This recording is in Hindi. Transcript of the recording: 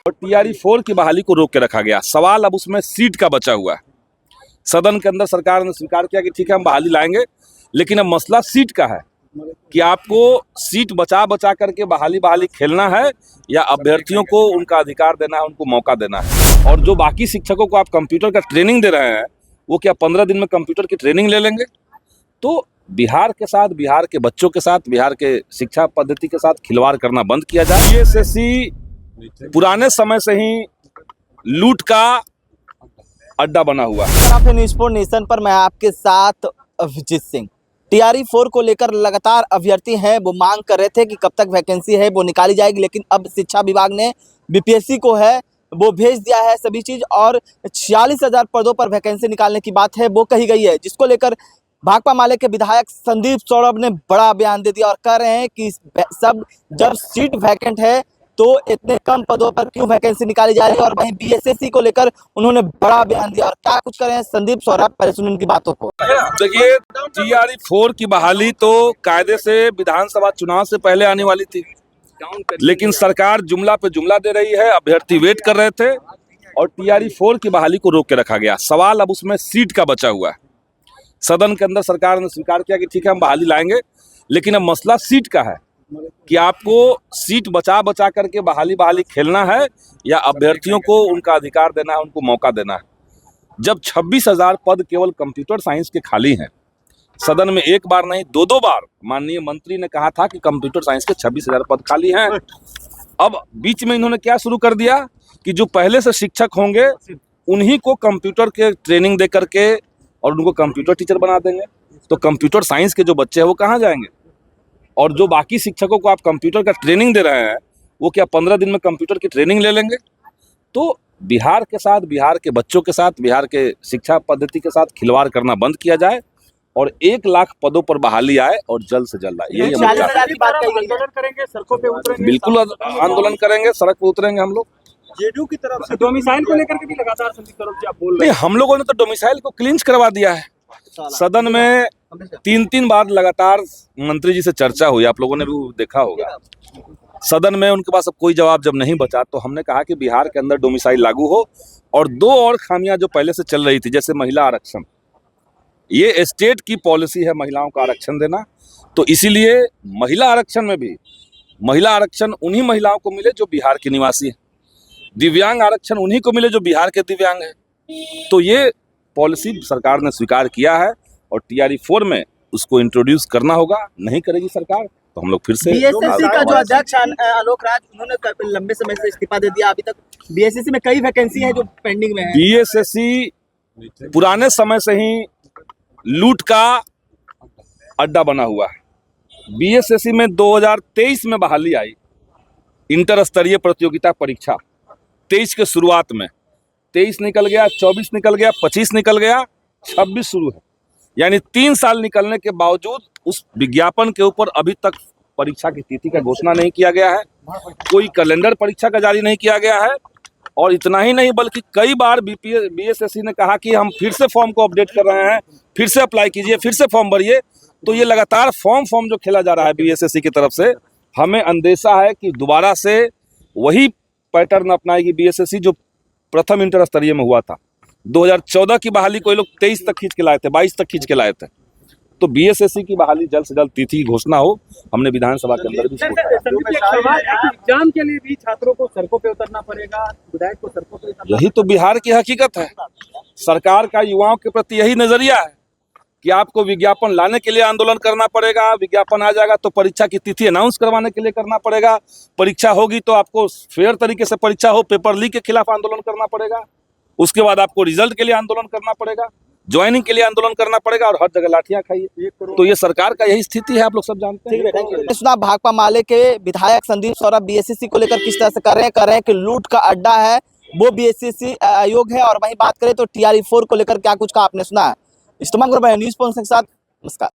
और टीआरई 4 की बहाली को रोक के रखा गया। सवाल अब उसमें सीट का बचा हुआ है। सदन के अंदर सरकार ने स्वीकार किया कि ठीक है हम बहाली लाएंगे, लेकिन अब मसला सीट का है कि आपको सीट बचा बचा करके बहाली खेलना है या अभ्यर्थियों को उनका अधिकार देना है, उनको मौका देना है। और जो बाकी शिक्षकों को आप कंप्यूटर का ट्रेनिंग दे रहे हैं, वो क्या 15 दिन में कंप्यूटर की ट्रेनिंग ले लेंगे? तो बिहार के साथ, बिहार के बच्चों के साथ, बिहार के शिक्षा पद्धति के साथ खिलवाड़ करना बंद किया जाए। बीएसएससी पुराने समय से ही लूट का अड्डा बना हुआ है। न्यूज़ फॉर नेशन पर मैं आपके साथ अभिजीत सिंह। टीआरई 4 को लेकर लगातार अभ्यर्थी हैं वो मांग कर रहे थे कि कब तक वैकेंसी है वो निकाली जाएगी, लेकिन अब शिक्षा विभाग ने बीपीएससी को है वो भेज दिया है सभी चीज़, और 46,000 पदों पर वैकेंसी निकालने की बात है वो कही गई है, जिसको लेकर भाकपा माले के विधायक संदीप सौरभ ने बड़ा बयान दे दिया और कह रहे हैं कि सब जब सीट वैकेंट है तो इतने कम पदों पर क्यों वैकेंसी निकाली जा रही है। और वहीं बीएसएससी को लेकर उन्होंने बड़ा बयान दिया और क्या कुछ कर रहे हैं संदीप सौरभ, पहले सुनिए उनकी बातों को। देखिए, टीआरई 4 की बहाली तो कायदे से विधानसभा चुनाव से पहले आने वाली थी, लेकिन सरकार जुमला पे जुमला दे रही है। अभ्यर्थी वेट कर रहे थे और टीआरई 4 की बहाली को रोक के रखा गया। सवाल अब उसमें सीट का बचा हुआ है। सदन के अंदर सरकार ने स्वीकार किया कि ठीक है हम बहाली लाएंगे, लेकिन अब मसला सीट का है कि आपको सीट बचा बचा करके बहाली खेलना है या अभ्यर्थियों को उनका अधिकार देना है, उनको मौका देना है। जब 26,000 पद केवल कंप्यूटर साइंस के खाली हैं, सदन में एक बार नहीं 2-2 बार माननीय मंत्री ने कहा था कि कंप्यूटर साइंस के 26,000 पद खाली हैं। अब बीच में इन्होंने क्या शुरू कर दिया कि जो पहले से शिक्षक होंगे उन्हीं को कंप्यूटर के ट्रेनिंग दे करके और उनको कंप्यूटर टीचर बना देंगे। तो कंप्यूटर साइंस के जो बच्चे हैं वो कहाँ जाएंगे? और जो बाकी शिक्षकों को आप कंप्यूटर का ट्रेनिंग दे रहे हैं, वो क्या 15 दिन में कंप्यूटर की ट्रेनिंग ले लेंगे? तो बिहार के साथ, बिहार के बच्चों के साथ, बिहार के शिक्षा पद्धति के साथ खिलवाड़ करना बंद किया जाए और 1 लाख पदों पर बहाली आए और जल्द से जल्द आए। यही आंदोलन करेंगे, सड़कों पे उतरेंगे। बिल्कुल आंदोलन करेंगे, सड़क पे उतरेंगे हम लोग। जेडीयू की तरफ से डोमिसाइल को लेकर के भी लगातार संदीप सौरभ जी आप बोल रहे हैं। हम लोगों ने तो डोमिसाइल को क्लींच करवा दिया है। सदन में 3-3 बार लगातार मंत्री जी से चर्चा हुई, आप लोगों ने भी देखा होगा। सदन में उनके पास अब कोई जवाब जब नहीं बचा तो हमने कहा कि बिहार के अंदर डोमिसाइल लागू हो और 2 और खामियां जो पहले से चल रही थी, जैसे महिला आरक्षण, ये स्टेट की पॉलिसी है महिलाओं का आरक्षण देना, तो इसीलिए महिला आरक्षण में भी महिला आरक्षण उन्हीं महिलाओं को मिले जो बिहार के निवासी है, दिव्यांग आरक्षण उन्हीं को मिले जो बिहार के दिव्यांग है। तो ये पॉलिसी सरकार ने स्वीकार किया है और टीआरई 4 में उसको इंट्रोड्यूस करना होगा। नहीं करेगी सरकार तो हम लोग फिर से। बीएसएससी का जो अध्यक्ष आलोक राज, उन्होंने लंबे समय से इस्तीफा दे दिया। अभी तक बीएसएससी में कई वैकेंसी है जो पेंडिंग में है। बीएसएससी पुराने समय से ही लूट का अड्डा बना हुआ है। बीएसएससी में 2023 में बहाली आई, इंटर स्तरीय प्रतियोगिता परीक्षा 23 के शुरुआत में, 23 निकल गया, 24 निकल गया, 25 निकल गया, 26 शुरू है। यानी 3 साल निकलने के बावजूद उस विज्ञापन के ऊपर अभी तक परीक्षा की तिथि का घोषणा नहीं किया गया है, कोई कैलेंडर परीक्षा का जारी नहीं किया गया है। और इतना ही नहीं बल्कि कई बार बीएसएससी ने कहा कि हम फिर से फॉर्म को अपडेट कर रहे हैं, फिर से अप्लाई कीजिए, फिर से फॉर्म भरिए। तो ये लगातार फॉर्म जो खेला जा रहा है बीएसएससी की तरफ से, हमें अंदेशा है कि दोबारा से वही पैटर्न अपनाएगी बीएसएससी जो प्रथम इंटर स्तरीय में हुआ था। 2014 की बहाली को ये लोग 23 तक खींच के लाए थे, 22 तक खींच के लाए थे। तो बीएसएससी की बहाली जल्द से जल्द तिथि घोषणा हो। हमने विधानसभा के अंदर भी एग्जाम के लिए भी छात्रों को सड़कों पे उतरना पड़ेगा, विधायक को सड़कों पे उतरना। यही तो बिहार की हकीकत है। सरकार का युवाओं के प्रति यही नजरिया है कि आपको विज्ञापन लाने के लिए आंदोलन करना पड़ेगा, विज्ञापन आ जाएगा तो परीक्षा की तिथि अनाउंस करवाने के लिए करना पड़ेगा, परीक्षा होगी तो आपको फेयर तरीके से परीक्षा हो, पेपर लीक के खिलाफ आंदोलन करना पड़ेगा, उसके बाद आपको रिजल्ट के लिए आंदोलन करना पड़ेगा, ज्वाइनिंग के लिए आंदोलन करना पड़ेगा और हर जगह लाठियां खाइए। तो ये सरकार का यही स्थिति है, आप लोग सब जानते हैं। सुना भाकपा माले के विधायक संदीप सौरभ बीएसएससी को लेकर किस तरह से कर रहे हैं कि लूट का अड्डा है वो बीएसएससी आयोग है। और वहीं बात करें तो टीआरई 4 को लेकर क्या कुछ का आपने सुना है। इस तमाम न्यूज़ के साथ नमस्कार।